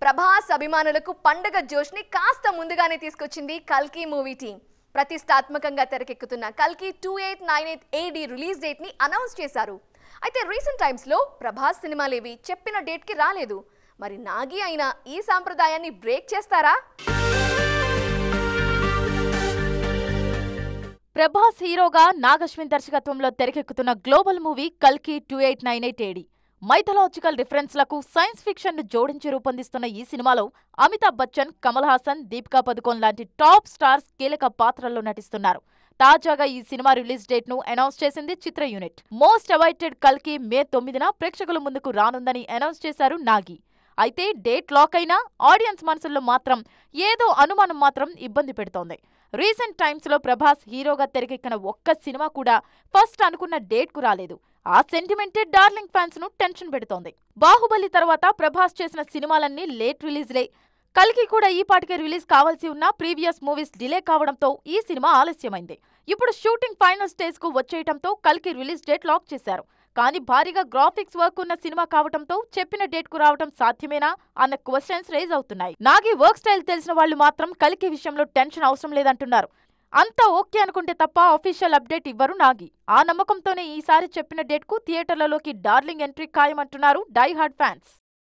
ప్రభాస్ అభిమానులకు పండగ జోష్ని కాస్త ముందుగానే తీసుకొచ్చింది కల్కి మూవీ టీం. ప్రతిష్టాత్మకంగా తెరకెక్కుతున్న కల్కి 2898 AD రిలీజ్ డేట్ ని అనౌన్స్ చేశారు. అయితే రీసెంట్ టైమ్స్ లో ప్రభాస్ సినిమాలేవి చెప్పిన డేట్ కి రాలేదు. మరి నాగి అయినా ఈ సాంప్రదాయాన్ని బ్రేక్ చేస్తారా? ప్రభాస్ హీరోగా నాగశ్విన్ దర్శకత్వంలో తెరకెక్కుతున్న గ్లోబల్ మూవీ కల్కి 2898 AD. మైథలాజికల్ రిఫరెన్స్లకు సైన్స్ ఫిక్షన్ ను జోడించి రూపొందిస్తున్న ఈ సినిమాలో అమితాబ్ బచ్చన్, కమల్ హాసన్, దీపికా పదుకోన్ లాంటి టాప్ స్టార్స్ కీలక పాత్రల్లో నటిస్తున్నారు. తాజాగా ఈ సినిమా రిలీజ్ డేట్ ను అనౌన్స్ చేసింది చిత్ర యూనిట్. మోస్ట్ అవైటెడ్ కల్కి మే 9న ప్రేక్షకుల ముందుకు రానుందని అనౌన్స్ చేశారు నాగి. అయితే డేట్ లాక్ అయినా ఆడియన్స్ మనసుల్లో మాత్రం ఏదో అనుమానం మాత్రం ఇబ్బంది పెడుతోంది. రీసెంట్ టైమ్స్ లో ప్రభాస్ హీరోగా తెరకెక్కిన ఒక్క సినిమా కూడా ఫస్ట్ అనుకున్న డేట్ కు రాలేదు. ఆ సెంటిమెంటే డార్లింగ్ ఫ్యాన్స్ ను టెన్షన్ పెడుతోంది. బాహుబలి తర్వాత ప్రభాస్ చేసిన సినిమాలన్నీ లేట్ రిలీజ్లే. కల్కి కూడా ఈ పాటికే రిలీజ్ కావాల్సి ఉన్న ప్రీవియస్ మూవీస్ డిలే కావడంతో ఈ సినిమా ఆలస్యమైంది. ఇప్పుడు షూటింగ్ ఫైనల్ స్టేజ్ కు వచ్చేయటంతో కల్కి రిలీజ్ డేట్ లాక్ చేశారు. కానీ భారీగా గ్రాఫిక్స్ వర్క్ ఉన్న సినిమా కావటంతో చెప్పిన డేట్ కు రావటం సాధ్యమేనా అన్న క్వశ్చన్స్ రైజ్ అవుతున్నాయి. నాగి వర్క్ స్టైల్ తెలిసిన వాళ్లు మాత్రం కల్కి విషయంలో టెన్షన్ అవసరం లేదంటున్నారు. అంతా ఓకే అనుకుంటే తప్ప అఫీషియల్ అప్డేట్ ఇవ్వరు నాగి. ఆ నమ్మకంతోనే ఈసారి చెప్పిన డేట్ కు థియేటర్లలోకి డార్లింగ్ ఎంట్రీ ఖాయమంటున్నారు డై హార్డ్ ఫ్యాన్స్.